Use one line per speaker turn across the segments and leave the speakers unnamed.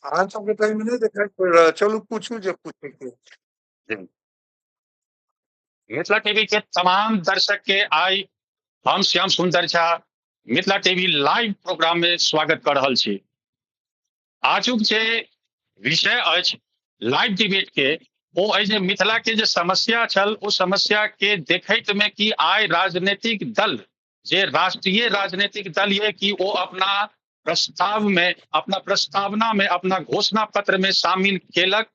अहाँ सबके टाइम में नहीं दिखाई पड़ रहा है। चलो पूछू जो पूछे के।
जी। मिथिला टीवी के तमाम दर्शक के आई हम Shyam Sundar Jha Mithila TV live programme में स्वागत कर रहल छी। आजुक जे विषय अछि लाइव डिबेट के ओ अछि जे मिथिला के जे समस्या छल ओ समस्या के देखैत में कि आइ राजनीतिक दल जे राष्ट्रीय राजनीतिक दल ये कि वो अपना प्रस्ताव में अपना प्रस्तावना में अपना घोषणा पत्र में शामिल केलक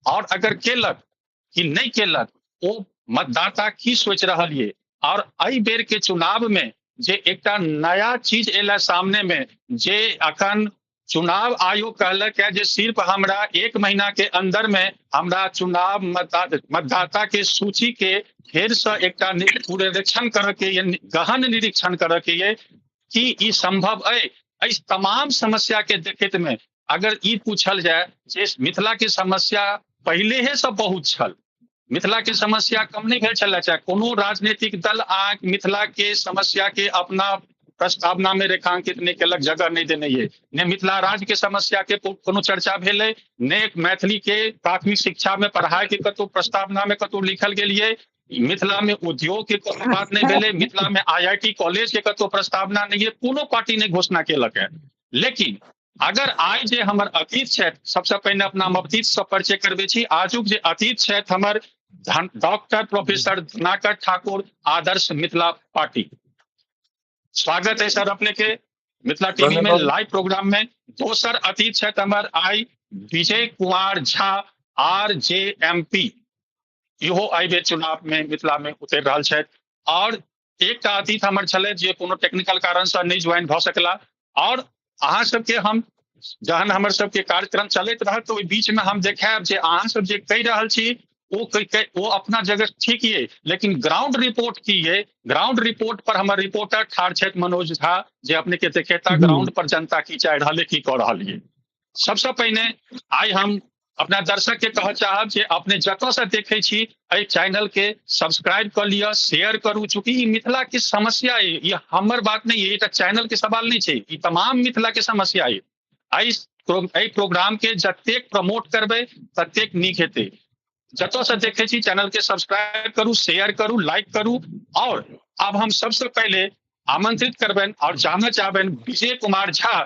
और अगर केलक कि नहीं केलक ओ मतदाता की सोच रहल ये और एहि बेर के चुनाव में जे एकटा नया चीज एला सामने में जे अखन चुनाव आयोग कहलक है जे सिर्फ हमरा 1 महीना के अंदर में हमरा चुनाव मतदाता के सूची के फेर से एकटा निरीक्षण करे के ये गहन निरीक्षण करे के ये कि ई संभव है। इस तमाम समस्या के देखते में अगर ई पूछल जाए जे मिथिला के समस्या पहले ही सब बहुत छल, मिथिला के समस्या कम नहीं भेल छल, चाहे कोनो राजनीतिक दल आ मिथिला के समस्या के अपना प्रस्तावना में रेखांकित नहीं केलक, जगह नहीं देने ये ने मिथिला राज्य के समस्या के कोनो चर्चा भेले ने मैथिली के प्राथमिक शिक्षा में पढ़ाई के कतो प्रस्तावना में कतो लिखल गेलिए, मिथिला में उद्योग के कतो बात नहीं भेले, मिथिला में IIT कॉलेज के कतो प्रस्तावना नहीं है, कोनो पार्टी ने घोषणा केलक है। लेकिन अगर आज जे हमर अतीत छथि, सबसे पहले अपना हम अतीत से परिचय करबे छी। आजुक जे अतीत छथि हमर डॉक्टर प्रोफेसर धनाकर ठाकुर आदर्श मिथिला पार्टी। स्वागत है सर अपने के मिथिला टीवी में लाइव प्रोग्राम में। दोसर अतीत छथि हमर आई विजय कुमार झा RJMP, इहो एहि बेर चुनाव में मिथिला में उतरि रहल छथि। और एक अतीत हमर छलै जे कोनो टेक्निकल कारण से नहीं ज्वाइन भ सकला और अहाँ सबके हम जहन हमर सबके कार्यक्रम चलैत रहत तो बीच में हम देखायब जे अहाँ सब जे कहि रहल छी वो अपना जगह ठीक ये, लेकिन ग्राउंड रिपोर्ट की ये, ग्राउंड रिपोर्ट पर हमारे रिपोर्टर ठार छथि मनोज झा जे अपने के देखेता ग्राउंड पर जनता की चाह रहा है की कर रहा है। सबसे पहले आई हम अपना दर्शक के कह चाहब जे अपने जतों से देखे छी एहि चैनल के सब्सक्राइब कर लिया, शेयर करू, चूंकि ई मिथिला की समस्या है, ये हमर बात नहीं है, चैनल के सवाल नहीं है, ई तमाम मिथिला के समस्या है। एहि प्रोग्राम के जतेक प्रमोट करबे ततेक नीक हेतै। जतों से देखे छी चैनल के सब्सक्राइब करू, शेयर करू, लाइक करू। और अब हम सबसे पहले आमंत्रित करबेन और जानना चाहबेन विजय कुमार झा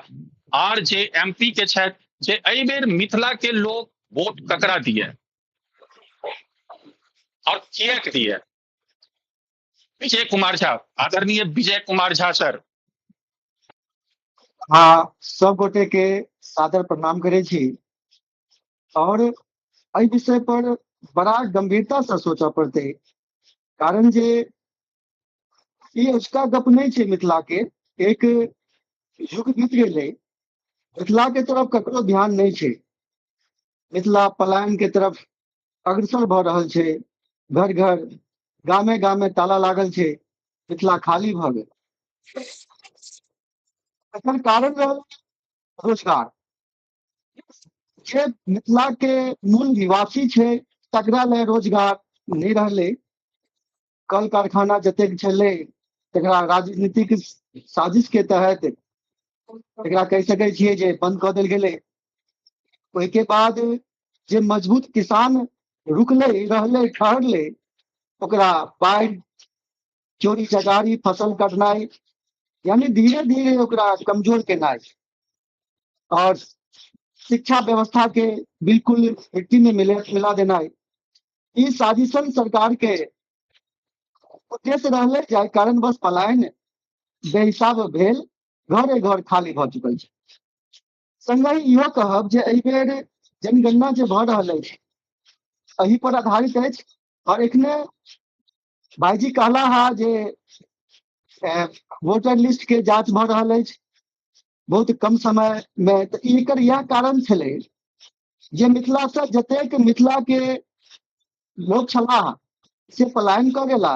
RJMP के छथि जे एहि बेर मिथिला के लोग वोट ककरा दिए और किएक दिए। विजय कुमार झा, आदरणीय विजय कुमार झा सर।
हाँ, सब गोटे के सादर प्रणाम करे छी और एहि विषय पर बड़ा गंभीरता से सोचा पड़ते, कारण जे ये उसका गप नहीं छे। मिथिला के एक युग बीत गए, मिथिला के तरफ ककरो ध्यान नहीं छे। मिथिला पलायन के तरफ अग्रसर भ रहल छे, घर घर गामे गामे ताला लागल छे, मिथिला खाली भ गेल। एकर कारण रहल रोजगार। जे मिथिला के मूल निवासी छे तकरा ले रोजगार नहीं रहले। कल कारखाना जतेक छले तकरा राजनीतिक साजिश के तहत एकरा कह सके छिए जे बंद क देल गेले। ओहि के बाद जे मजबूत किसान रुकले रहले ठहरले ओकरा बाढ़, चोरी चकारी, फसल कटनाई, यानी धीरे धीरे ओकरा कमजोर केनाई और शिक्षा व्यवस्था के बिल्कुल मिट्टी में मिला देना। ई साजिशन सरकार के उद्देश्य रहले, जाहि कारण बस पलायन बेहिसाब भेल, घरे घर खाली भ चुकल छै। संगहि इहो कहब जे एहि बेर जनगणना जे भ रहल अछि एहि पर आधारित अछि और एखने भाईजी कहला हा जे वोटर लिस्ट के जांच भ रहल अछि बहुत कम समय में। तो एकर यह कारण छले जे मिथिला से जतेक मिथिला के लोग छलाह से पलायन क गेला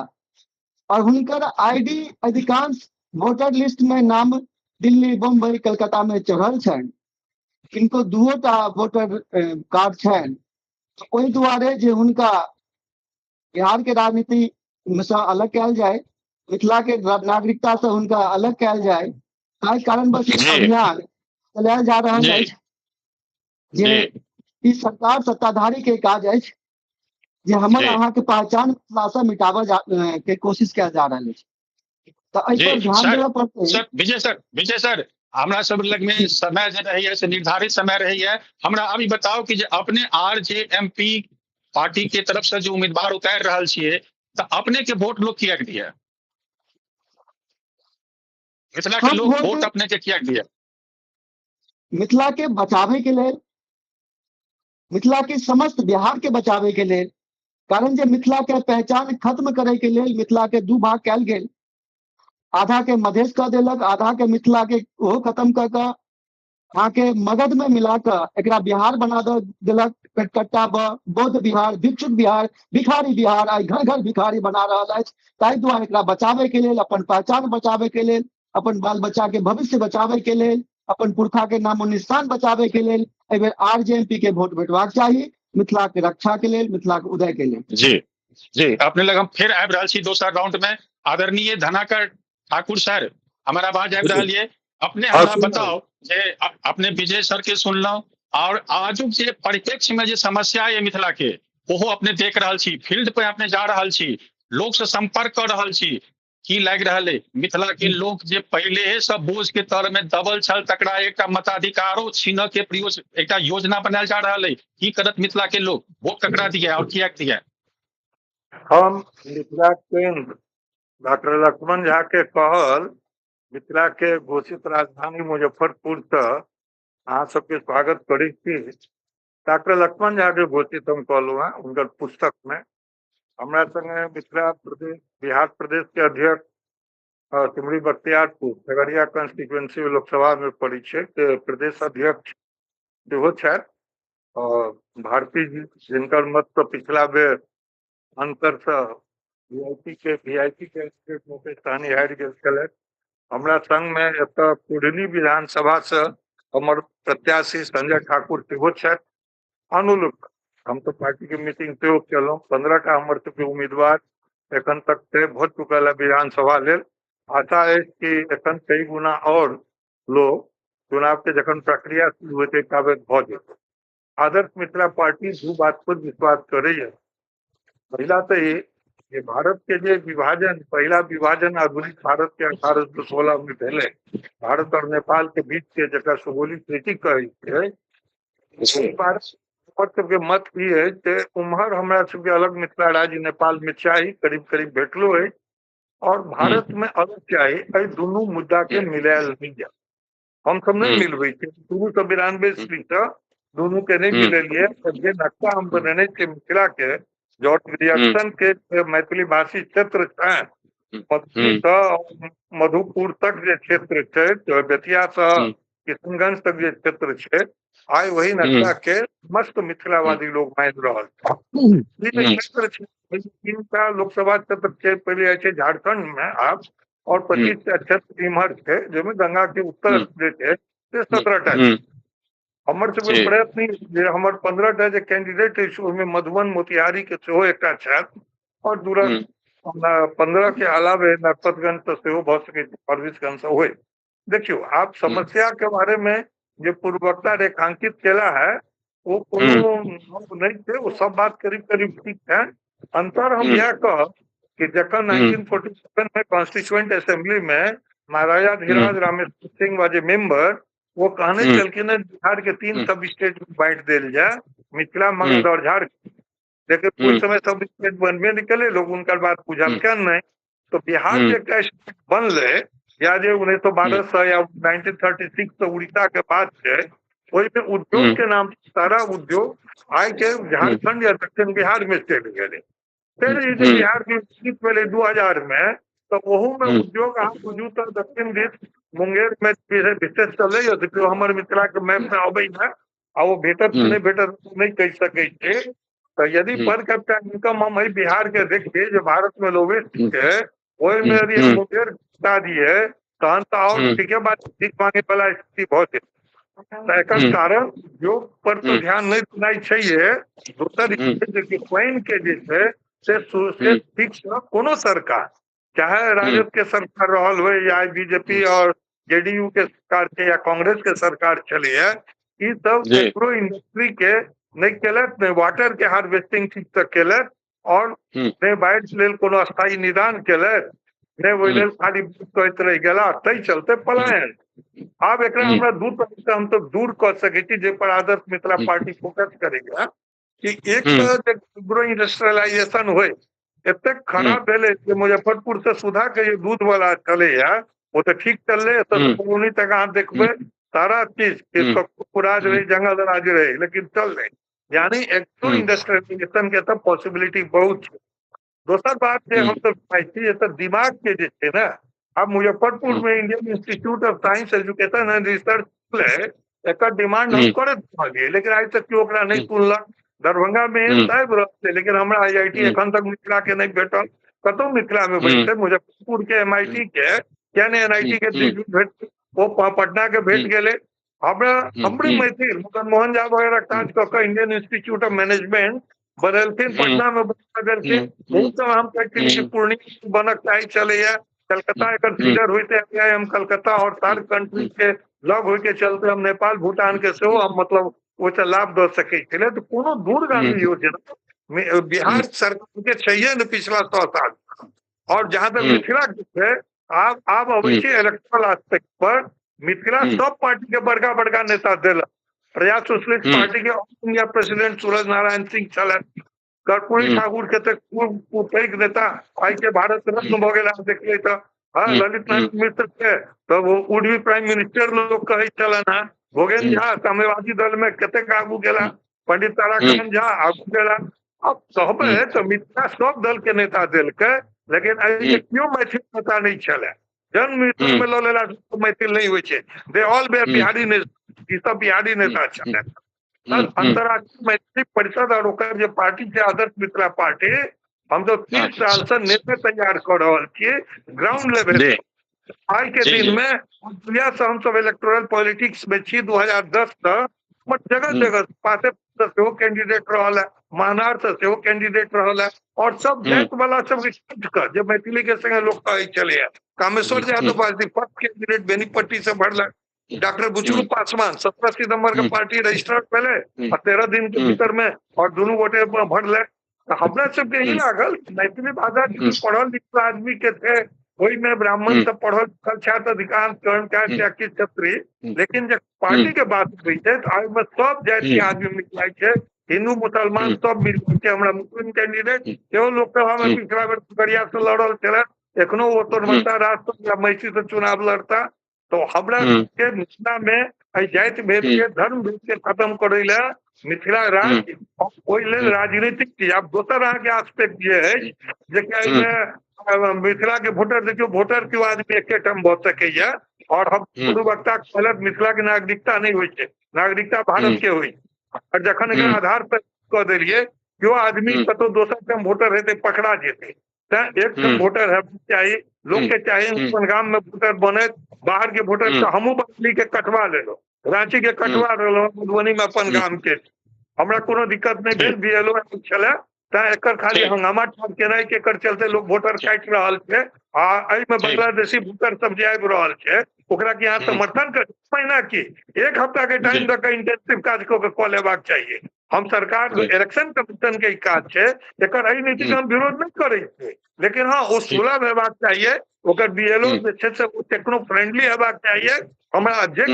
और हुनकर ID अधिकांश वोटर लिस्ट में नाम दिल्ली, बम्बई, कलकत्ता में चढ़ल छन, किनको दूटा वोटर कार्ड छन। ओहि दुआरे जे हुनका बिहार के राजनीति में से अलग कयल जाए, मिथिला के नागरिकता से हुनका अलग कयल जाए, ताहि कारण बस अभियान चलायल जा रहल अछि। जे
जी
ई सरकार सत्ताधारी के काज अछि जे हमर
जी
अहाँ के पहचान मिथिला से मिटाबऽ के कोशिश कयल जा रहल अछि। तऽ एहि
जी
पर ध्यान
सर।
देबऽ पड़तै।
सर विजय सर, हमरा सब लग में समय जे रहैया से निर्धारित समय रहैया। हमरा अभी बताओ कि जे अपने RJMP पार्टी के तरफ से जो उम्मीदवार उतारि रहल छियै, तऽ अपने के वोट लोग किया दिया? मिथिला के
हम
लोग
वोट
वोट अपने के किया दिया?
मिथिला के बचावे के लेल, मिथिला के समस्त बिहार के बचावे के लेल, कारण जे मिथिला के पहचान खत्म करे के लेल मिथिला के दू भाग कयल गेल। आधा के मधेश कऽ देलक, आधा के मिथिला के ओहो खत्म कऽ कऽ अहाँ के मगध में मिला कऽ एकरा बिहार बना देलक। पेटकट्टा बौद्ध बिहार, भिक्षुक बिहार, भिखारी बिहार, आई घर घर भिखारी बना रहल अछि। ताहि दुआरे एकरा बचावे के लेल, अपन पहचान बचावे के लेल, अपन बाल बच्चा के भविष्य बचावे के लेल, अपन पुरखा के नामो निशान बचावे के लेल एहि बेर RJMP के वोट भेटबाक चाही, मिथिला के रक्षा के लेल, मिथिला के उदय के लेल।
जी जी, अपने लग हम फिर आबि रहल छी दोसर राउंड में। आदरणीय धनाकर ठाकुर सर, हमारा आवाज आबि रहल ये? अपने
हाँ
हमरा
सुन रहा हूँ।
बताओ जे अपने विजय सर के सुनलहुं, और आजुक जे परिप्रेक्ष्य में जे समस्या है मिथिला के, ओहो अपने देख रहल छी, फील्ड पे अपने जा रहल छी, लोग से संपर्क कर रहल छी। की लागि रहल है मिथिला के लोग जे पहले सब बोझ के तर में दबल छल, तकरा एकटा मताधिकारो छीनऽ के प्रयोग एकटा योजना बनायल जा रहल है। की करत मिथिला के लोग? वोट ककरा दिया और किया दिया?
हम मिथिला के डॉक्टर लक्ष्मण झा के कहल मिथिला के घोषित राजधानी मुजफ्फरपुर से अहाँ सबके स्वागत करै छी। डॉक्टर लक्ष्मण झा के घोषित हम कहलहुँ हैं उनकर पुस्तक में। हमरा संगे मिथिला प्रदेश बिहार प्रदेश के अध्यक्ष सिमरी बख्तियारपुर खगड़िया कंस्टिट्यूएंसी लोकसभा में पड़ै छै के प्रदेश अध्यक्ष सेहो छथि। और भारती जी जिनकर मत तो पिछला बेर अंतर से VIP के स्टेट में से स्थानीय हारि गेल छलै। हमरा संग में एतऽ कुढ़नी विधानसभा से हमर प्रत्याशी संजय ठाकुर सेहो छथि। अनुरूप हम तो पार्टी के मीटिंग सेहो केलहुँ। 15टा हमर सबके उम्मीदवार एखन तक तय भऽ चुकल है विधानसभा लेल। आशा है कि एखन कई गुना और लोग चुनाव के जखन प्रक्रिया शुरू होते ताबे भऽ जेतै। आदर्श मिथिला पार्टी दू बात पर विश्वास करैया। पहला तो ये कि भारत के जे विभाजन, पहला विभाजन आधुनिक भारत के 1816 में भेले, भारत और नेपाल के बीच के जकरा सुगौली ट्रीटी कहै छै, इस बार हमर सबके मत ई है कि उम्हर हमरा सबके अलग मिथिला राज्य नेपाल में चाही, करीब करीब भेटलो है, और भारत में अलग चाही। एहि दुनू मुद्दा के मिलायल नहीं जाए। हम सब नहीं मिलबै छी, शुरू से 92 ईस्वी से दुनू के नहीं मिलेलिए। जे नक्शा हम बनेने छियै मिथिला के, जो रिएक्शन के मैथिली भाषी क्षेत्र है, मधुबनी से मधुपुर तक जे क्षेत्र है, बेतिया से किशनगंज तक जे क्षेत्र है, आइ वही नक्शा के मस्त मिथिलावादी लोग मान रहा क्षेत्र है। 3टा लोकसभा क्षेत्र के पहले है झारखंड में आप, और 25टा क्षेत्र इमहर है, जिसमें गंगा के उत्तर जे है से 17टा है। हमर सबके प्रयत्न जे हमर 15टा जे कैंडिडेट है उसमें मधुबन मोतिहारी के सेहो एकटा छथि, और दूरा 15 के अलावे नरपतगंज से सेहो भऽ सकै छै, फारबिसगंज से होय। देखियो आप समस्या के बारे में जो पूर्ववक्ता रेखांकित केला है वो कोनो नहीं थे, वो सब बात करीब करीब ठीक है। अंतर हम यह कह कि जखन 1947 में कॉन्स्टिट्यूएंट असेंबली में महाराजा धीराज रामेश्वर सिंह वाजे मेंबर वो कहने चलकिन बिहार के 3 सब स्टेट में बांट दिल जाए, मिथिला, मगध और झारखंड। लेकिन उस समय सब स्टेट बनबे निकले, लोग उनका बात बुझलकन नहीं। तो बिहार जो एक स्टेट बनले, या जो 1912 से या 1936 से उड़ीसा के बाद है, वही में उद्योग के नाम सारा उद्योग आय के झारखंड या दक्षिण बिहार में चल गए। फिर ये जो बिहार की विकसित पहले 2000 में, तो वहू में उद्योग अहाँ बुझू तो दक्षिण दिस मुंगेर में विशेष चले, देखियो हमर मिथिला के मैप में अबै है, आ वो भेटत नहीं भेटत नहीं कह सकै छै। तो यदि पर कैपिटा इनकम हम बिहार के देखिए जो भारत में लोवेस्ट है, वही में यदि मुंगेर बता दिए तहन तो और ठीक है बात, भीख मांगे वाला स्थिति बहुत है। एकर कारण उद्योग पर तो ध्यान नहीं देना चाहिए। दोसर पानि के जे छै से ठीक से कोनो सरकार, चाहे राजद के सरकार रहल हो या बीजेपी और JDU के सरकार के या कांग्रेस के सरकार चले है, ई सब
जी
एग्रो इंडस्ट्री के नहीं केलक, नहीं वाटर के हार्वेस्टिंग ठीक से केलक, और नहीं बाढ़ि लेल कोनो स्थायी निदान केलक, नहीं ओहि लेल खाली कहैत रहि गेला, ताहि चलते पलायन। आब एकरा हमरा दू तरह से हम तो दूर कर सकै छी, जे पर आदर्श मिथिला पार्टी फोकस करेगा कि एक तऽ एग्रो इंडस्ट्रियलाइजेशन होय। एतेक खराब भेलै जे मुजफ्फरपुर से सुधा के जे दूध वाला चलैया वो तो ठीक चललै, एतऽ कॉलोनी तक अहाँ देखबै सारा चीज राज रही, जंगल राज रही, लेकिन चल रही। यानी एग्रो इंडस्ट्रियलाइजेशन के तऽ पॉसिबिलिटी बहुत छै। दोसर बात जे हम सब चाहै छी, एतऽ दिमाग के जे छै ने, अब मुजफ्फरपुर में Indian Institute of science education and research acre demand हम करैत रहलियै, लेकिन आइ तक केओ ओकरा नहीं सुनलक। दरभंगा में एहन साहब रहते, लेकिन हमरा IIT एखन तक मिथिला के नहीं भेटल। कतौ मिथिला में बनते, मुजफ्फरपुर के MIT के क्या नहीं NIT के दिल्ली भेट, वो पटना के भेट गेले। हमरा हमरे मैथिल मदन मोहन झा वगैरह काज कऽ के इंडियन इंस्टीट्यूट ऑफ मैनेजमेंट बदलखिन, पटना में बदलखिन। बहुत समय हम कहै छी पूर्णिया बनक चाही चलैया, कलकत्ता एकर फीडर होते हम कलकत्ता और सार कंट्री के लग होय के चलते हम नेपाल भूटान के सेहो हम मतलब ओहिसँ लाभ दऽ सकै छलै। तऽ कोनो दूरगामी योजना बिहार सरकार के छैहे ने पिछला 100 साल। और जहां तक मिथिला के छै, आब अबै छै इलेक्टोरल एस्पेक्ट पर। मिथिला सब पार्टी के बड़का बड़का नेता देलक। प्रजा सोशलिस्ट पार्टी के ऑल इंडिया प्रेसिडेंट सूरज नारायण सिंह छलथि, कर्पूरी ठाकुर के तऽ पैघ नेता आइ के भारत रत्न भऽ गेल। देखिए तऽ हाँ, ललित नारायण मिश्र के तऽ वो वुड बी प्राइम मिनिस्टर लोग कहै छलनि हैं। भोगेन्द्र झा साम्यवादी दल में कतेक आगू गेला, पंडित ताराकांत झा आगू गेला। अब कहबै तऽ मिथिला सब दल के नेता देलकै, लेकिन एहि क्यों मैथिल नेता नहीं छलै। जन्म मृत्यु में लऽ लेला मैथिल नहीं होइ छै। दे ऑल वेर बिहारी नेता, ई सब बिहारी नेता छलै। अंतर्राष्ट्रीय मैत्री परिषद और ओकर जे पार्टी छै आदर्श मिथिला पार्टी, हम तो 30 साल से नेता तैयार कर रहल छियै ग्राउंड लेवल पे। आज के दिन में से हम सब इलेक्टोरल पॉलिटिक्स में छी 2010 तक, जगह जगह पासे से कैंडिडेट रहल है, महानार से कैंडिडेट रहल है, और सब जाति वाला सब जो मैथिली के संगे लोग कहै चले है। Kameshwar Yadav party first candidate Benipatti से भरल, डॉक्टर बुचलू पासवान 17 सितंबर के पार्टी रजिस्टर्ड पहले और 13 दिन के भीतर में और दोनों गोटे भरल। हमरा सबके यही लागल मैथिली भाषा पढ़ल लिखल आदमी के थे, वही में ब्राह्मण सब पढ़ल लिखल छात्र अधिकांश कर्मचारी चाकरी छत्री, लेकिन जब पार्टी के बात हुई है तो आज में सब जाति के आदमी मिल है, हिंदू मुसलमान सब मिल के। हमरा मुस्लिम कैंडिडेट सेहो लोकसभा में पिछला बेर खगड़िया से लड़ल छल, एखनो वो तोरमता राजद या महिषी से चुनाव लड़ता। तो हमरा के मिथिला में जाति भेद के धर्म भेद के खत्म करे ला मिथिला राज्य ओहि लेल राजनीतिक आब दोसर अहाँ के आस्पेक्ट जे है मिथिला के वोटर देखियो, वोटर के आदमी एके ठाम भऽ सकैया। और हम शुरू वक्ता कहलक मिथिला के नागरिकता नहीं होइ छै, नागरिकता भारत के होइ। और जखन एकर आधार पर कह देलिए क्यों आदमी कतौ दोसर ठाम वोटर हेतै पकड़ा जेतै, एक ठाम वोटर है चाहिए लोग के चाहिए अपन गांव में वोटर बने। बाहर के वोटर तो हमहू बंगाली के कटवा लेलो, रांची के कटवा लेलो, मधुबनी में अपन गांव के हमरा कोनो दिक्कत नहीं भेल। BLO छलै तैं एकर खाली हंगामा ठाड़ केनाइ के एकर चलते लोग वोटर काटि रहल छै। आ एहि में बांग्लादेशी वोटर सब जे आबि रहल छै ओकरा के यहाँ समर्थन कर महीना की 1 हफ्ता के टाइम दऽ के इंटेंसिव काज कऽ लेबाक चाहिए। हम सरकार इलेक्शन कमीशन के काज छै, एकर एहि नीति के हम विरोध नहीं करै छियै, लेकिन हाँ ओ सुलभ हेबाक चाहिए। ओकर BLO जे छै से टेक्नो फ्रेंडली हेबाक चाहिए। हमरा जे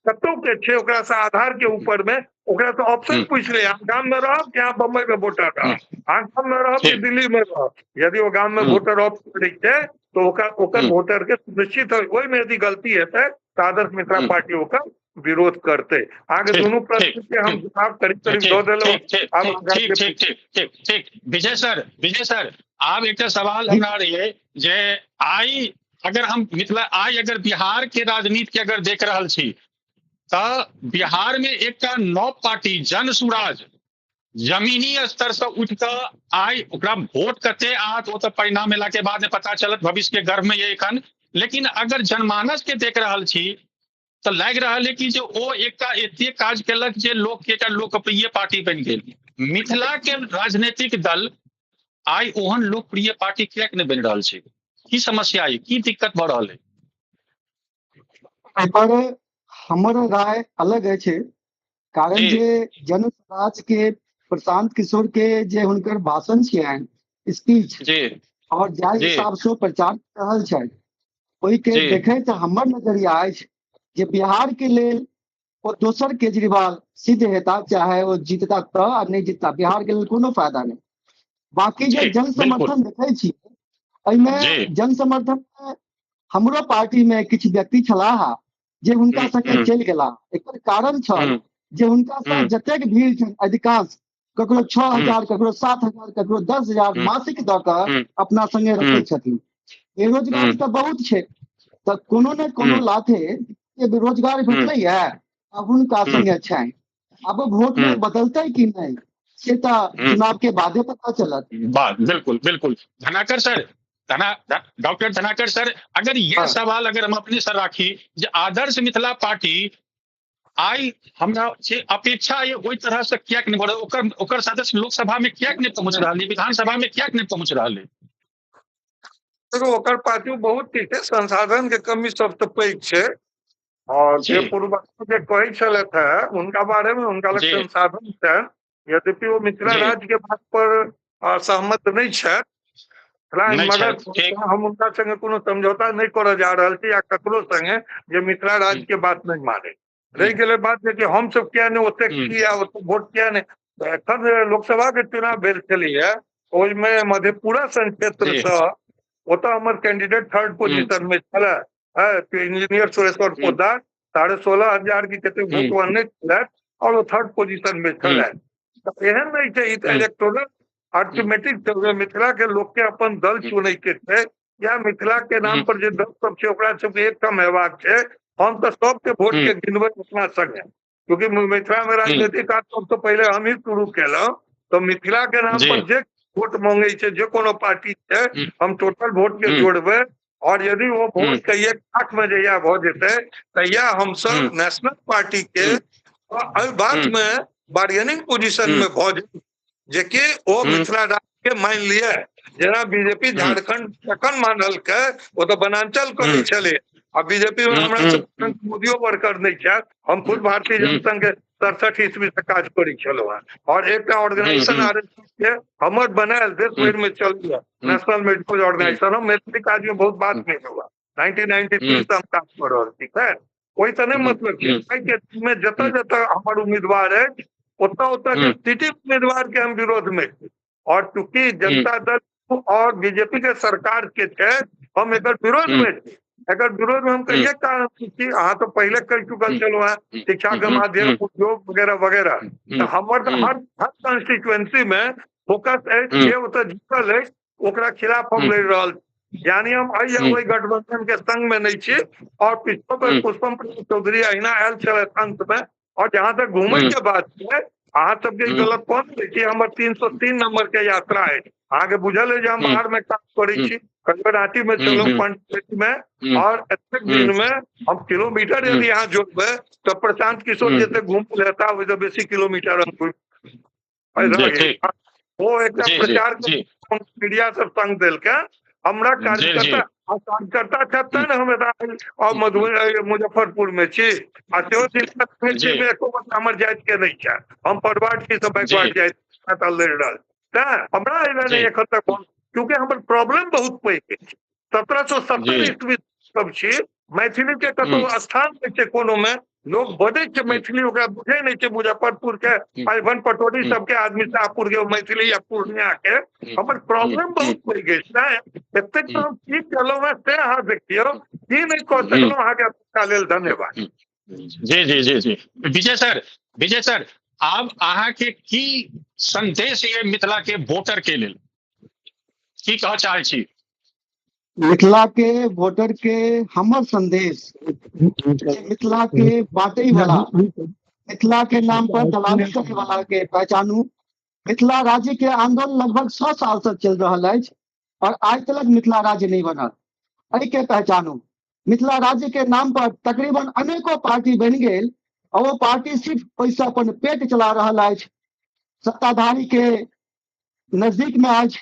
कतौ के छै ओकरा से आधार के ऊपर में ओकरा से ऑप्शन पूछ ले, अहाँ गांव में रहब कि अहाँ बम्बई में वोटर रहब, अहाँ गांव में रहब कि दिल्ली में रहब। यदि वो गांव में वोटर ऑप्ट करै छै तो ओकर वोटर के निश्चित ओहि में यदि गलती हेतै तो आदर्श मिथिला पार्टी ओकर विरोध करते। आगे दोनों प्रश्न के हम जवाब करीब दो देलो।
ठीक विजय सर आब एक सवाल हमरा रहिए जे आई अगर हम मिथिला आई अगर बिहार के राजनीति के अगर देख रहल छी तऽ बिहार में एक नव पार्टी जन सुराज जमीनी स्तर से उठ कऽ आई ओकरा वोट कते आत ओ तऽ परिणाम एला के बाद पता चलत, भविष्य के गर्भ में ये एखन। लेकिन अगर जनमानस के देख रहल छी तऽ लागि रहल है कि जे ओ एकटा एते काज केलक जे लोक के एकटा लोकप्रिय पार्टी बनि गेल। मिथिला के राजनीतिक दल आई ओहन लोकप्रिय पार्टी किएक नहीं बनि रहल छै? की समस्या है, की दिक्कत भऽ रहल है?
पर हमर राय अलग है। कारण
जी
जे जन स्वराज के प्रशांत किशोर के जे हुनकर भाषण छियनि स्पीच
जी
और जाहि
जी
हिसाब से ओ प्रचार कर रहल छथि ओहि के
जी
देखैत हमर नजरिया अछि जे बिहार के लेल ओ दोसर केजरीवाल सिद्ध हेता, चाहे ओ जीतता तऽ आ नहि जीतता बिहार के लेल कोनो फायदा नहीं। बाकी जे
जी
जन
बिल्कुल
समर्थन देखै छी एहिमे
जी
जन समर्थन में हमरो पार्टी में किछु व्यक्ति छलाह जे हुनका संगे
हम्म
चलि गेलाह। एकर कारण छल
हम्म
जे हुनका सँ
हम्म
जतेक भीड़ छनि अधिकांश ककरो
हम्म
6,000 ककरो 7,000 ककरो 10,000
हम्म
मासिक दऽ कऽ
हम्म
अपना संगे रखै
हम्म
छथिन। बेरोजगारी तऽ बहुत छै, तऽ कोनो ने कोनो
हम्म
लाथे जे बेरोजगार
हम्म
भेटलैया आ हुनका
हम्म
संगे छनि। अब वोट में
हम्म
बदलतै कि नहीं से तऽ
हम्म
चुनाव के बादे पता चलत।
बात बिल्कुल बिल्कुल। Dhanakar sir, doctor Dhanakar sir, अगर ये
हाँ
सवाल अगर हम अपने सर राखी जे आदर्श मिथिला पार्टी आई हमरा से अपेक्षा ये ओहि तरह से किया नहीं बढ़, ओकर ओकर सदस्य लोकसभा में किया नहीं पहुंच रहा है, विधानसभा में किया नहीं पहुंच रहा है?
देखो ओकर पाछू बहुत चीज छै, संसाधन के कमी सबसे पैघ छै। और
जी
जे पूर्वज जे कहै छलथि है उनका बारे में उनका लग
जी
संसाधन छनि, यद्यपि वो मिथिला
जी
राज्य के बात पर सहमत नहीं छथि,
नहीं
मगर
शायद ठीक
हम उनका संगे कोनो समझौता नहीं करऽ जा रहल छी या ककरो संगे जे मिथिला राज्य के बात नहीं माने। रहि गेलै बात जे कि हम सब किया नहीं ओते किया ओते वोट किया नहीं। तऽ एखन लोकसभा के चुनाव भेल छलैया ओहिमे मधेपुरा संक्षेत्र
जी
से ओतऽ हमर कैंडिडेट थर्ड पोजीशन में छलै, इंजीनियर सुरेश्वर पोद्दार 16,500 की कते वोट वो आनने छलथि और वो थर्ड पोजीशन में छलथि। तऽ एहन नहीं छै, ई तऽ इलेक्टोरल अर्थमेटिक छै, मिथिला के लोग के अपन दल चुनै के छै या मिथिला के नाम पर जे दल सब छै ओकरा सबके एकठाम हेबाक छै। हम तऽ सबके वोट के गिनबै अपना संगे, क्योंकि मिथिला में राजनीतिक काज सबसे पहले हम ही शुरू केलहुँ। तो मिथिला के नाम
जी
पर जे वोट मांगे छै जे कोनो पार्टी छै हम टोटल वोट के जोड़बै और यदि वो वोट के 1 लाख में जहिया भऽ जेतै तहिया हम सब नेशनल पार्टी के एहि बात में बार्गेनिंग पोजीशन में भऽ जेतै जे कि ओ मिथिला राज्य के मान लिया जेना बीजेपी झारखंड तखन मानलकै ओ तऽ वनांचल करै छलै आ बीजेपी में हमरा सब मोदियो वर्कर नहीं छथि। हम खुद भारतीय जनसंघ के 67 ईस्वी से काज करै छलहुँ हैं और एकटा ऑर्गेनाइजेशन आरएसएस के हमर बनायल देश भर में चलैया नेशनल मेडिकल ऑर्गेनाइजेशन। हम मैथिली काज में बहुत बात नहीं हुआ, 1993 से हम काम कर रहल छी। खैर ओहि से नहीं मतलब छै, एहि के में जतऽ जतऽ हमर उम्मीदवार है ओतऽ ओतऽ के सिटी उम्मीदवार के हम विरोध में छी। और चूंकि जनता दल और बीजेपी के सरकार के छै हम एकर विरोध में छी। एकर विरोध में हम कहिए कारण छी, अहाँ तो पहले कह चुकल छलहुँ हैं शिक्षा के माध्यम उद्योग वगैरह वगैरह। तो हमर तो हर कंस्टिट्यूएंसी में फोकस है जे ओतऽ जीतल है ओकरा खिलाफ हम लड़ रहल छी। यानी हम अइ या ओहि गठबंधन के संग में नहीं छी। और पिछलो बेर पुष्पम प्रिय चौधरी अहिना आयल छलथि अंत में। और जहां तक घूमय के बात है अहाँ सबके गलत कौन देखिए हमर 303 नंबर के यात्रा है। अहाँ के बुझल है जे हम बाहर में काम करै छी, कहियो रांची में चलू पंडित में और एतेक दिन में हम किलोमीटर यदि यहाँ जोड़बै तो प्रशांत किशोर जैसे घूम लेता वैसे बेसी किलोमीटर हम
जी ठीक
वो एक
जी जी
प्रचार
जी
के मीडिया सब संग देलकै हमरा
जी जी
कार्यकर्ता कार्यकर्ता छथि ने हम और मधुबनी मुजफ्फरपुर में छी आ सेहो
जी
में एको गो हमर जाति के नहीं छै। हम फॉरवर्ड छी सब
जी
बैकवर्ड जाति लड़ रहल तें हमरा एहिमे
जी
नहीं एखन तक क्योंकि हमर प्रॉब्लम बहुत पैघ अछि। 1770
जी
ईस्वी सब छी, मैथिली के कतौ स्थान नहीं छै कोनो में, लोग बजै छै मैथिली ओकरा बुझै नहीं छै। मुजफ्फरपुर के पाइभन पटोरी सबके आदमी शाहपुर के मैथिली या पूर्णिया के हमर प्रॉब्लम बहुत पैघ अछि। एतेक तो हम की केलहुँ हैं से अहाँ देखियौ, की नहीं कऽ सकलहुँ अहाँ के लेल धन्यवाद।
जी जी जी जी विजय सर आब अहाँ के की संदेश ये मिथिला के वोटर के लेल की कह चाहे छी?
मिथिला के वोटर के हमर संदेश मिथिला के बांटे वाला, मिथिला के नाम पर दलाली करे वाला के पहचानू। मिथिला राज्य के आंदोलन लगभग 100 साल से चल रहा है और आज तक मिथिला राज्य नहीं बनल, एहि के पहचानू। मिथिला राज्य के नाम पर तकरीबन अनेकों पार्टी बन गए और वो पार्टी सिर्फ पैसा अपन पेट चला रहा है, सत्ताधारी के नजदीक में आज।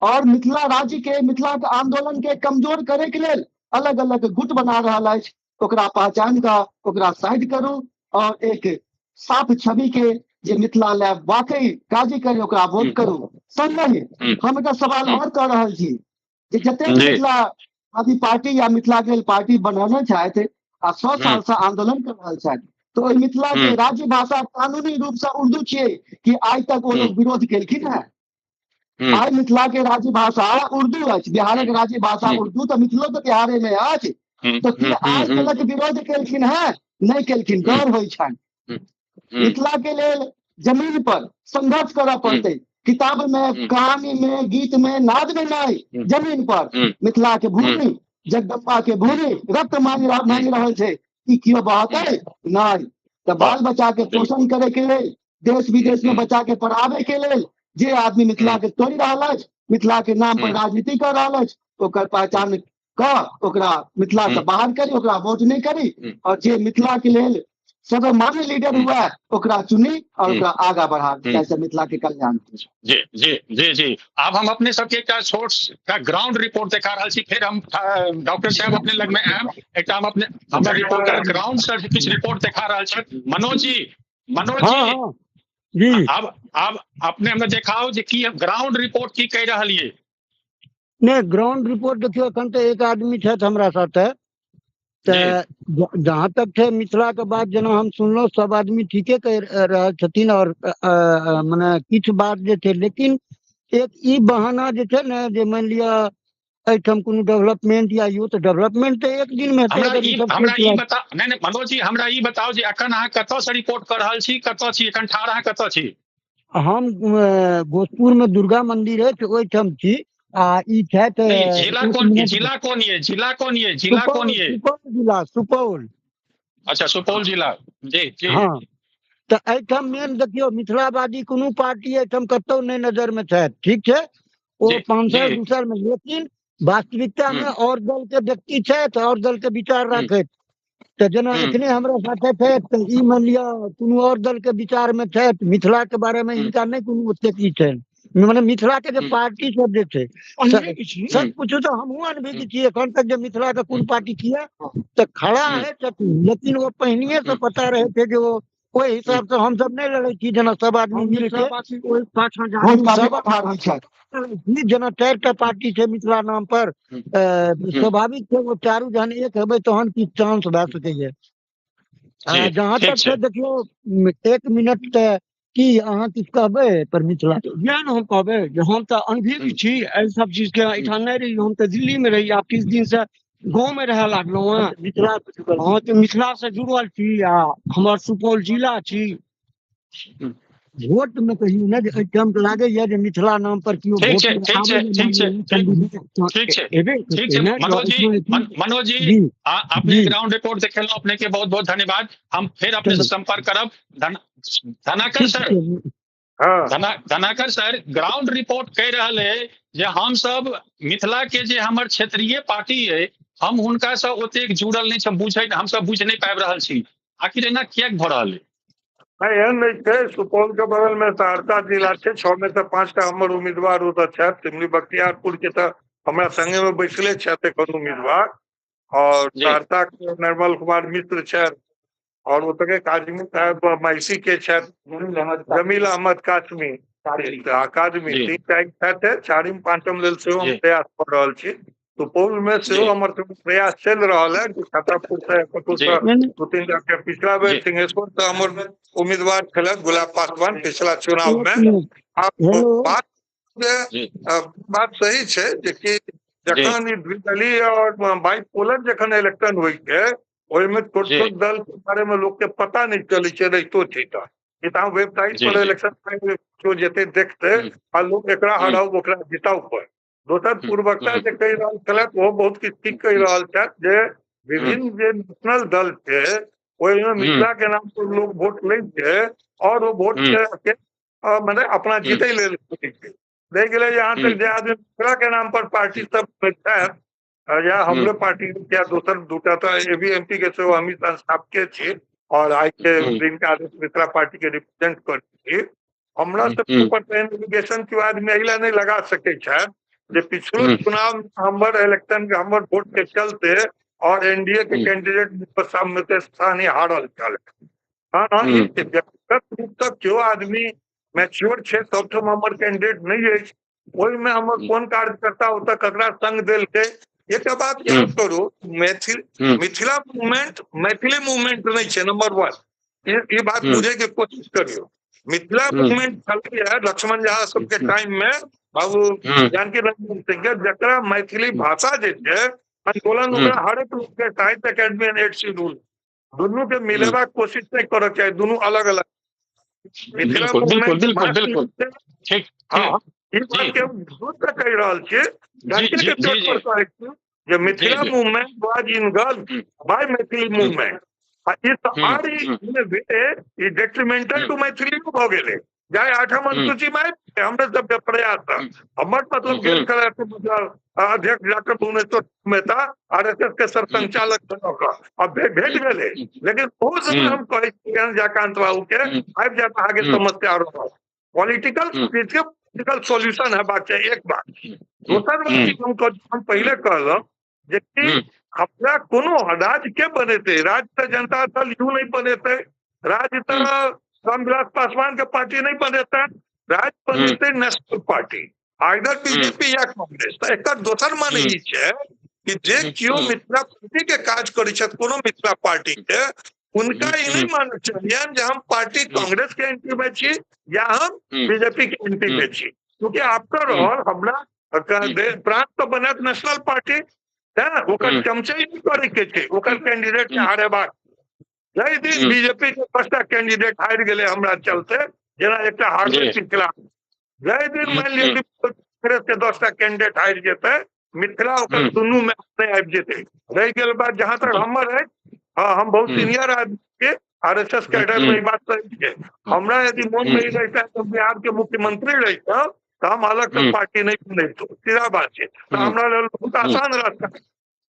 और मिथिला राज्य के मिथिला के आंदोलन के कमजोर करे के लेल अलग अलग गुट बना रहा है। ओकरा पहचान का ओकरा साइड करू और एक साफ छवि के जे मिथिला लैब वाकई काजी करे ओकरा वोट करू। संगहि हम एकटा सवाल और कर रहल छी जे जतेक
जी।
मिथिलावादी पार्टी या मिथिला के पार्टी बनाना छथि आ 100 साल से आंदोलन कर रहल छथि, तो ओहि मिथिला के राज्य भाषा कानूनी रूप से उर्दू छियै कि आइ तक वो लोग विरोध केलखिन है? आइ मिथिला के राज्य भाषा उर्दू अछि, बिहारक राज्य भाषा उर्दू, तो मिथिलो तो बिहारे में अछि, तो कि आइ तक विरोध केलखिन है? नहीं केलखिन, डर होइ छनि। मिथिला के लेल जमीन पर संघर्ष करऽ पड़ते, किताब में, कहानी में, गीत में, नाद में नहीं, जमीन पर मिथिला के भूमि, जगदम्बा के भूमि रक्त मांग रहल छै, ई कियो बहतै? नहीं। तो बाल बच्चा के पोषण करे के लेल, देश विदेश में बच्चा के पढ़ावे के लेल जे आदमी मिथिला के तोड़ रहल अछि, मिथिला के नाम पर राजनीति कर रहल अछि, ओकर पहचान क ओकरा मिथिला से बाहर करी, ओकरा वोट नहीं करी, और जे मिथिला के लेल सर्वमान्य लीडर हुआ है ओकरा चुनी और ओकरा आगा बढ़ा, जैसे मिथिला के कल्याण।
जी जी जी जी। अब हम अपने सबके एकटा छोट का ग्राउंड रिपोर्ट देखा रहल छी, फिर हम डॉक्टर साहब अपने लग में आयब, एकटा हम अपने हमरा रिपोर्टर ग्राउंड से किछ रिपोर्ट देखा रहल छथि। मनोज जी,
जी
अब अपने हमरा देखाओ जे की ग्राउंड रिपोर्ट की कह रहल ये।
नहीं, ग्राउंड रिपोर्ट देखियो, अखन तो एक आदमी छथि हमरा साथे, जहाँ तक थे मिथिला के बात जेना हम सुनलो, सब आदमी ठीके कह रहल छथिन, और माने किछ बात जे थे, लेकिन एक ई बहाना जे थे ने, जे मान लिया एठम कोनो डेवलपमेंट या यूथ डेवलपमेंट तो एक दिन में
हमरा ई बता, नहीं मनोज जी, हमरा ई बताओ जे अखन अहाँ कतौ से रिपोर्ट कर रहल छी, कतौ छी अखन ठाढ़, अहाँ कतौ छी?
हम भोजपुर में दुर्गा मंदिर है, ओहिठाम छी। ई छथि
जिला कौन ये?
सुपौल।
अच्छा, सुपौल जिला। जी जी।
हाँ, तो एठम मेन देखियो, मिथिलावादी कोनो पार्टी एठम कतौ नहीं नजर में छथि, ठीक है, वो 5 दूसर में, लेकिन वास्तविकता में और दल के व्यक्ति छथि, और दल के विचार रखैत, तो जना एखने हमरा साथे छथि, तो ई मान लिया कोनो और दल के विचार में छथि, मिथिला के बारे में इनका नहीं कोनो ओतेक ई छनि, माने मिथिला के जो पार्टी सब जे छै, सच पूछू तो हमहूँ अनभिज्ञ छी, एखन तक जो मिथिला के कोन पार्टी किया तो खड़ा है छथिन, लेकिन वो पहिनिए से पता रहे थे जो वो ओहि हिसाब से हम सब नहीं लड़े छी, जना सब आदमी मिल के जना 4टा पार्टी छै मिथिला नाम पर, स्वाभाविक छै वो चारू जहन एक हेबै तहन की चांस भए सकैए। जहाँ तक छै देखियो, 1 मिनट तऽ की अहाँ किछु कहबै पर मिथिला?
इएह ने हम कहबै जे हम तऽ अनभिज्ञ छी, एहि सब चीज के एहिठाम नहीं रही, हम तऽ दिल्ली में रही, आब किछु दिन से गाँव में रहे लागलहुँ हैं।
मिथिला
हाँ, तो मिथिला से जुड़ल छी, आ हमर सुपौल जिला छी।
वोट में कहियो ना, एठम लागे ये जे मिथिला नाम पर कियो वोट
मनोज जी, अपने ग्राउंड रिपोर्ट देखेलहुँ, अपने के बहुत बहुत धन्यवाद। हम फिर अपने से संपर्क करब। Dhanakar sir, Dhanakar sir, ground report कह रहल है जे हम सब मिथिला के जे हमर क्षेत्रीय पार्टी है, हम हुनका से ओतेक जुड़ल नहीं छै, बुझे हम सब बुझ नहीं पाबि रहल छी, आखिर एना किएक भ रहल है?
एहन नहीं छै। सुपौल के बगल में सहरसा जिला छै, 6 में से 5टा हमर उम्मीदवार ओतऽ छथि। सिमरी बख्तियारपुर के तऽ हमरा संगे में बैसले छथि एखन उम्मीदवार, और सहरसा के निर्मल कुमार मिश्र छथि, और ओतऽ के काजमी साहब मैसी के छथि, जमील अहमद कासमी अकादमी, 3टा छथि। 4म 5म लेल सेहो हम प्रयास कर रहल छी। सुपौल में सेहो हमर प्रयास चल रहा है कि छतरपुर से 2-3 के पिछला बेर सिंहेश्वर से हमर उम्मीदवार थे गुलाब पासवान पिछला चुनाव में। बात सही है कि जखन द्विदलीय और बाइपोलर जखन इलेक्शन होइ छै, ओहिमे छोट छोट दल के बारे में लोग के पता नहीं चले छै, रहितो छै तऽ वेबसाइट पर इलेक्शन जेते देखते आ लोग एकरा हराउ ओकरा जिताउ पर। दोसर पूर्वकता जे कहि रहल छलथि वो बहुत किछु ठीक कहि रहल छथि जे विभिन्न जे नेशनल दल छै ओहिमे मिथिला के नाम पर लोग वोट लै छै, और वो वोट के माने अपना जीते लेल रह गेलै। यहाँ तक जे आदमी मिथिला के नाम पर पार्टी सब छथि, या हमरे पार्टी या दोसर 2टा तऽ ABMP के सेहो हम संस्थापके छी, और आई के दिन के आदेश मिथिला पार्टी के रिप्रेजेंट करै छी। हमरा सबके ऊपर एलिगेशन के आदमी अइला नहीं लगा सकै छै जे पिछलो चुनाव हमर इलेक्शन के हमर वोट के चलते और NDA के कैंडिडेट सामने स्थानीय हारल छल। हाँ हाँ, जब तक जो आदमी मैच्योर छे तब तो हमर कैंडिडेट नहीं है, ओहि में हमर कौन कार्यकर्ता होता ककरा संग देल के, ये तो बात याद करू। मिथिला मूवमेंट मैथिली मूवमेंट नहीं छे, नंबर 1 ये बात बुझे के कोशिश करियो। मिथिला मूवमेंट चलती है लक्ष्मण झा सबके टाइम में, बाबू जानकी रंजन सिंह के, जकरा मैथिली भाषा जे छे आंदोलन ओकरा हर एक रूप के साहित्य अकेडमी एंड 8 शेड्यूल दोनों के मिलेबा कोशिश नहीं करो, चाहे दोनों अलग अलग। मिथिला
बिल्कुल बिल्कुल
मूवमेंट
बिल्कुल बिल्कुल ठीक
हाँ
ठीक
इस बात
जी
के दूर तक कह रहा छे,
जी
जानकी
जी
के
जी
तौर पर
जी
कहै छी जे Mithila
ji
movement was engulf by Maithili movement. Is are in way is detrimental to Maithili भ गेले, जाय 8म अनुसूची में हमरे सब के प्रयास था। हमर मतलब गेल करे मतलब अध्यक्ष डॉक्टर भुवनेश्वर मेहता आरएसएस के सरसंचालक बनकर अब भेट गेले, लेकिन उस समय हम कहै छी जयकांत बाबू के आबि जाता आगे समस्या रहा पॉलिटिकल पॉलिटिकल सॉल्यूशन है बात चाहिए। एक बात दोसर बात की हम पहले कहलहुं जे कि हमरा कोनो राज्य के बनेते, राज्य तो जनता दल यू नहीं बनेते, राज्य तो रामविलास पासवान के पार्टी नहीं बनेते, राज्य बनेते नेशनल पार्टी आइदर बीजेपी या कांग्रेस। तो एक दोसर माने ई छै कि जे कियो मिथिला पार्टी के काज करै छथि कोनो मिथिला पार्टी के, उनका ई नहीं मानना चाहिए कि हम पार्टी कांग्रेस के एंटी में छी या हम बीजेपी के एंटी में छी, क्योंकि आफ्टर ऑल हमरा प्रांत तो बनत नेशनल पार्टी है, ओकर चमचाई नहीं करे के छै, ओकर कैंडिडेट के हारेबाक। जय दिन बीजेपी के 5टा कैंडिडेट हारि गेले हमरा चलते, जेना एकटा हारबे पिछला, जय दिन मान लियो कांग्रेस के 10टा कैंडिडेट हारि जेते, मिथिला ओकर दुनू में नहीं आबि जेते। रह गेल बात जहां तक हमर है, हाँ हम बहुत सीनियर आदमी के आरएसएस कैडर में ई बात सही है। हमरा यदि मन में रहता तो बिहार के मुख्यमंत्री रहता तो हम अलग से पार्टी नहीं बनते, सीधा बात है। तो हमरा लेल बहुत आसान रास्ता है।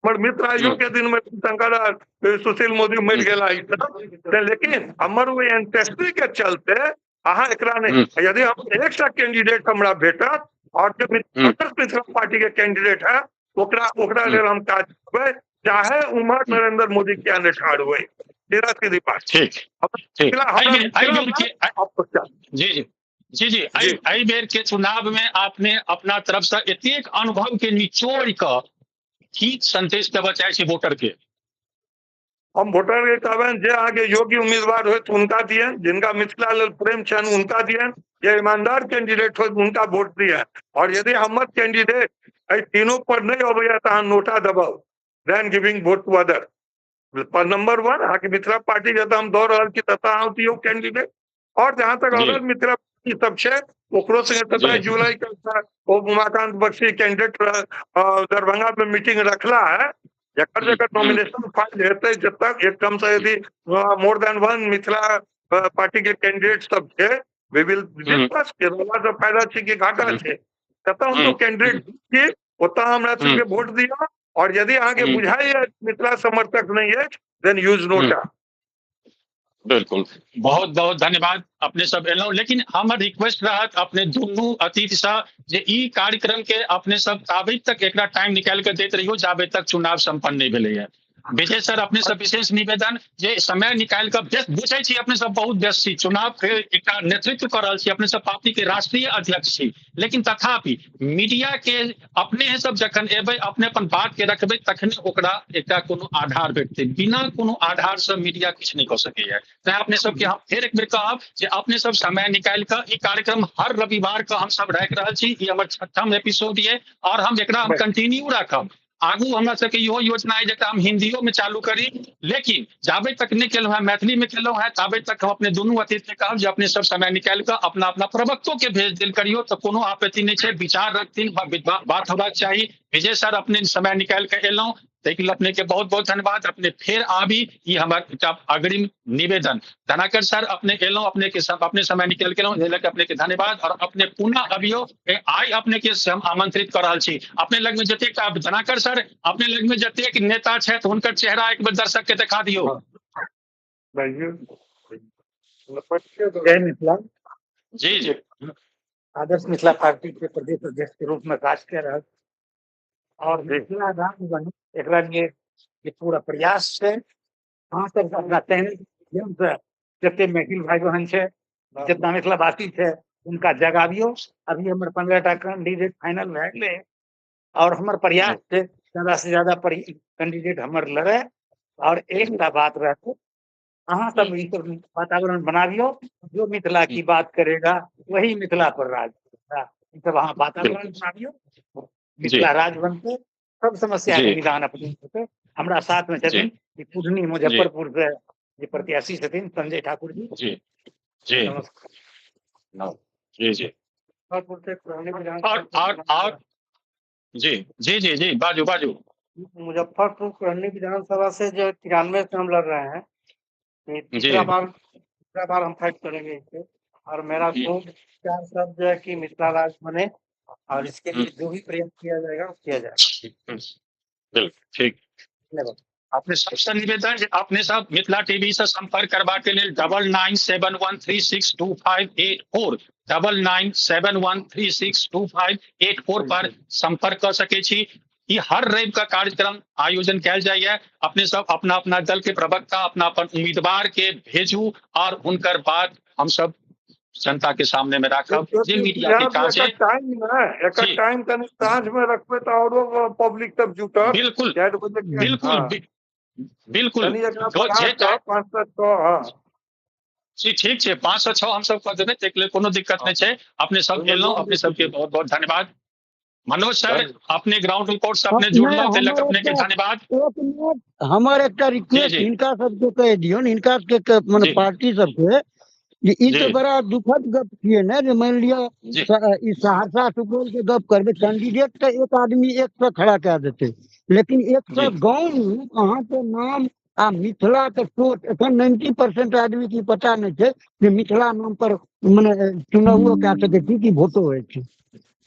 हमर मित्र आइयो के दिन में शंकर सुशील मोदी मर गेला ई सब, लेकिन हमर वो एंसेस्ट्री के चलते अहाँ एकरा नहीं, यदि हम एक कैंडिडेट हमरा भेटत और जो मिथिला पार्टी के कैंडिडेट है ओकरा लेल हम काज करबै, चाहे उमर नरेंद्र मोदी क्या ने ठाड़ हुए, सीधा सीधी बात।
ठीक ठीक जी जी जी जी एहि बेर के चुनाव में आपने अपना तरफ से एतेक अनुभव के निचोड़ क की संदेश देबऽ चाहे छी वोटर के?
हम वोटर के कहबनि जे आगे योग्य उम्मीदवार हो उनका दियन, जिनका मिथिला लेल प्रेम छन उनका दियन, जे ईमानदार कैंडिडेट हो उनका वोट दियन। और यदि हमर कैंडिडेट एहि तीनों पर नहीं अबैया तो नोटा दबाओ, then giving vote to other. पर नंबर 1 आके मिथिला पार्टी जतऽ हम दौड़ रहल छी ततऽ अहाँ दियौ कैंडिडेट। और जहां तक अदर मिथिला पार्टी सब छै ओकरो संगे 27 जुलाई के उमाकांत बख्शी कैंडिडेट दरभंगा में मीटिंग रखला है, जकर नॉमिनेशन फाइल हेतै जब तक एक कम से यदि मोर देन 1 मिथिला पार्टी के कैंडिडेट सब छै, वी विल डिस्कस के वाला से फायदा छै कि घाटा छै, तब हम तो कैंडिडेट छी ओतऽ हमरा सबके वोट दियौ। और यदि आगे बुझाई मिथिला समर्थक नहीं है देन यूज नोटा।
बिल्कुल बहुत बहुत धन्यवाद अपने सब एलौ, लेकिन हमर रिक्वेस्ट रहत अपने दुनू अतिथि से जे ई कार्यक्रम के अपने सब ताबे तक एकरा टाइम निकाल के देते रहियो जाबे तक चुनाव संपन्न नहीं भेले है। विजय सर अपने सब विशेष निवेदन जे समय निकाल कर बुझे छी अपने सब बहुत व्यस्त छी, चुनाव के एक नेतृत्व कर रहल छी, अपने सब पार्टी के राष्ट्रीय अध्यक्ष छी, लेकिन तथापि मीडिया के अपने सब जखन एबे अपने अपन बात के रखबे तखने ओकरा एकटा कोनो आधार भेटते, बिना कोनो आधार से मीडिया कुछ नहीं कर सके है। तै अपने सब के हम फिर एक बेर कहब जे अपने सब समय निकाल कर ई कार्यक्रम हर रविवार का हम सब राख रहल छी, ई हमर 6ठम एपिसोड ये और हम एकरा हम कंटिन्यू रखब। आगू हमरा सबके इहो योजना है जकरा हम हिंदियो में चालू करी, लेकिन जाबे तक नहीं केलहुँ है मैथिली में केलहुँ है ताबे तक हम अपने दुनू अतिथि के कहब जे अपने सब समय निकाल कर अपना अपना प्रवक्तो के भेज दिल करियो तो कोनो आपत्ति नहीं है, विचार रखथिन बात होबाक चाहिए। विजय सर अपने समय निकाल के एलहुँ ताहि लेल अपने के बहुत बहुत धन्यवाद, अपने फिर आबी ई हमर एकटा अग्रिम निवेदन। धनाकर सर अपने एलहुँ अपने के सब अपने समय निकाल के एलहुँ अपने के धन्यवाद और अपने पुनः अबियो आई अपने के हम आमंत्रित कर रहल छी। अपने लग में जतेक धनाकर सर अपने लग में जतेक नेता छथि हुनकर चेहरा एक बेर दर्शक के देखा दियो।
जय मिथिला।
जी जी
आदर्श मिथिला पार्टी के प्रदेश अध्यक्ष के रूप में काज कर रहा और मिथिला राज्य बने एकरा लिए ये पूरा प्रयास है। हाँ सर अपना जते मैथिल भाई बहन छे जितना मिथिलावासी छे उनका जगाबियो। अभी हमर 15टा कैंडिडेट फाइनल भए गेलै और हमर प्रयास छे ज्यादा से ज्यादा कैंडिडेट हमर लड़े। और एकटा बात रहते अहाँ सब ई सब वातावरण बनाबियो, जो मिथिला की बात करेगा वही मिथिला पर राज करेगा। ई सब अहाँ वातावरण बनाबियो, मिथिला राज बनते, सब समस्या के
जी
निदान अपने होते। हमरा साथ में
जी
छथिन ई पूर्णी
जी
मुजफ्फरपुर से जे प्रत्याशी छथिन संजय ठाकुर जी।
जी जी
नमस्कार।
जी जी
मुजफ्फरपुर से पुरानी
और
विधानसभा
जी जी जी जी बाजू बाजू
मुजफ्फरपुर पुरानी विधानसभा से जो 93 से हम लड़ रहे हैं, ये
जी
तीसरा बार हम फाइट करेंगे इससे। और मेरा खूब चार शब्द है कि मिथिला राज बने और इसके लिए जो भी प्रयास किया जाएगा वो किया जाएगा।
बिल्कुल ठीक।
धन्यवाद।
अपने सबसे निवेदन जे अपने सब मिथिला टीवी से संपर्क करबा के लिए 9971362584 9971362584 पर संपर्क कर सके छी। ई हर रवि का कार्यक्रम आयोजन कैल जाइए। अपने सब अपना अपना दल के प्रवक्ता अपना अपन उम्मीदवार के भेजू और उनकर बात हम सब जनता के सामने में राखब जे मीडिया के काज है।
टाइम ना एक
जी
टाइम तनी साँझ में रखबे तो और पब्लिक तक जुटत।
बिल्कुल
4 बजे के
बिल्कुल
हाँ
बिल्कुल
तनी एकरा
जो
बढ़ा
जे
के 5 से 6 हाँ
जी ठीक है 5 से 6 हम सब कर देबै तक लेल कोनो दिक्कत नहीं है। अपने सब
ओहिमे
एलौ
लोग
अपने सबके बहुत बहुत धन्यवाद। मनोज सर
धन्यवाद।
अपने ग्राउंड रिपोर्ट से अपने
नहीं
जुड़लो तेलक
हमर
अपने के
एकटा
धन्यवाद।
एक मिनट हमर एकटा
जी
रिक्वेस्ट
जी
हिनका सबके कह दियौ, इनका सबके माने
जी
पार्टी सबके जे ई
जी
तो बड़ा दुखद गप छियै ने जे मान लिया
जी
ई सहरसा सुपौल के गप करबे कैंडिडेट के एक आदमी 100 खड़ा कऽ देते, लेकिन 100
जी
गांव में अहाँ के नाम आ मिथिला के सोच एखन 90% आदमी की पता नहीं है जे मिथिला नाम पर माने चुनावो कऽ सकै छी कि भोटो होइ छै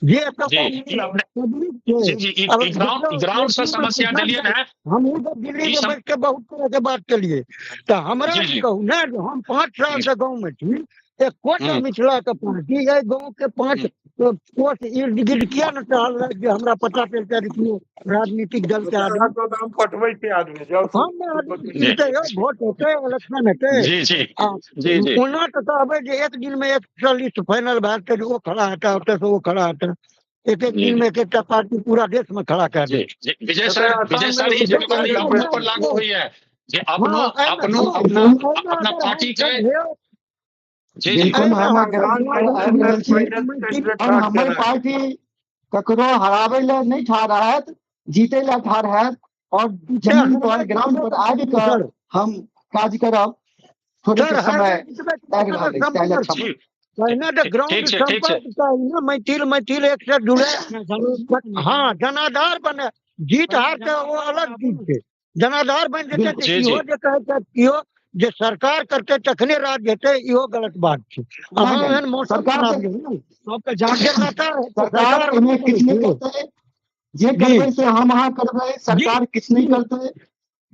जे एतुका
जी ई अपने
पब्लिक छै।
जी जी
अब
ई ग्राउंड से समस्या दिलियन है।
हम तो दिल्ली
ई
में
सम
बैठ के बहुत तरह के बात के लिए तो हमरा
जी
ई
जी
कहू ना जे हम 5 साल से गाँव में छी, एक कोट
हम्म
मिथिला के पार्टी है गाँव के 5 कोट इर्द गिर्द किया न टहल रहे जे हमरा पता चलता है कि राजनीतिक दल के आदमी
तो नाम पटबै छै आदमी जब
हम आदमी
जी
चिन्हते हो वोट होते इलेक्शन होते
जी जी
आ
जी जी
ओना तो कहबे जे एक दिन में एक लिस्ट फाइनल भए वो खड़ा हटा होते से वो खड़ा हटा एक
जी
दिन में एक पार्टी पूरा देश में खड़ा कर
जी
दे।
जी विजय सर ये जिम्मेवारी अपनों पर लागू हुई है जे अपनों
हाँ
अपनों अपना अपना पार्टी के जी जी
बिल्कुल हम और हमारी
ठाक
पार्टी ककरो हराबे ले नहीं ठाड़ है, जीते ले ठाड़ है और जमीन पर ग्राउंड पर आबि कर हम काज करब। थोड़े के समय लाग रहल है
जी
पहले तो ग्राउंड
ठीक है
संपर्क चाहिए ना, मैथिल एक से जुड़े हाँ जनाधार बने। जीत हार के वो अलग चीज है, जनाधार बन जेते तो
जी जी
इहो जे कहते कियो जे सरकार करते तखने राज हेते इहो गलत बात छै। अहाँ एहन मौसम
सरकार
बनाबियौ ने सबके जानकारी
सरकार एमे किछ नहीं करते, जे करबे से हम अहाँ करबे, सरकार किछ नहीं करते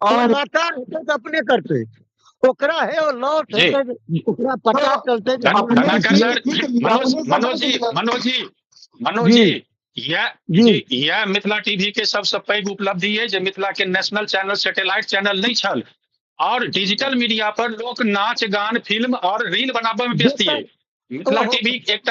और
लाचार हेते तो अपने करते ओकरा है और लॉस हेते ओकरा पता चलते जे
धनाकर सर मनोज जी यह मिथिला टीवी के सबसे पैघ उपलब्धि है जे मिथिला के नेशनल चैनल सैटेलाइट चैनल नहीं छल और डिजिटल मीडिया पर लोग नाच गान फिल्म और रील बनाबे में व्यस्त है। मिथिला टीवी एक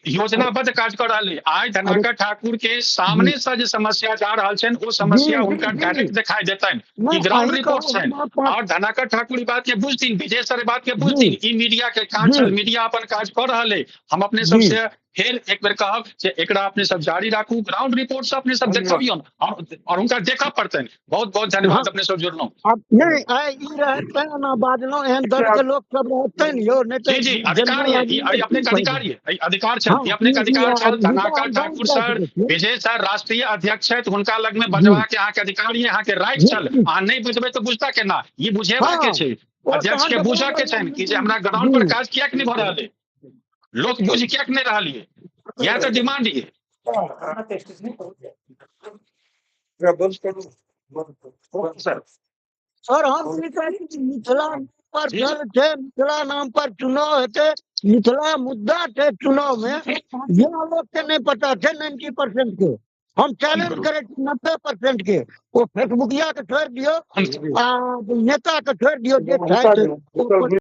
योजनाबद्ध काज कर रहा है। आज धनाकर ठाकुर के सामने से जो समस्या जा रहा है वो समस्या उनका डायरेक्ट दिखाई देता है। ग्राउंड रिपोर्ट है और धनाकर ठाकुर बात के बुझथिन, विजय सर बात के बुझथिन, ई मीडिया के काज छल, मीडिया अपन काज कर रहा है। हम अपने सबसे फिर एक बेर कहब जे एकरा अपने सब जारी राखू, ग्राउंड रिपोर्ट से अपने सब देखबियन और उनका देखा पड़तन। बहुत बहुत धन्यवाद अपने सब जुड़लो।
अब नहीं आई ई रहते ना बाजलो एहन दल के लोग सब रहते न यो नहीं
जी जी अधिकार है ये अपने का अधिकार है अधिकार छल ये अपने का अधिकार छल। धनाकर ठाकुर सर विजय सर राष्ट्रीय अध्यक्ष है हुनका लग में बजवा के अहाँ के अधिकार है, अहाँ के राइट छल। अहाँ नहीं बुझबे तो बुझता केना, ये बुझेबा के छै अध्यक्ष के बुझा के छन कि जे हमरा ग्राउंड पर काज किया नहीं भ रहल है, लोग बुझ किया नहीं रहा है, यह तो डिमांड है।
और हम मिथिला पर जल थे, मिथिला नाम पर चुनाव थे, मिथिला मुद्दा थे चुनाव में ये लोग के नहीं पता थे 90% के। हम चैलेंज करे 90% के वो फेसबुकिया के छोड़ दियो नेता के छोड़ दियो जे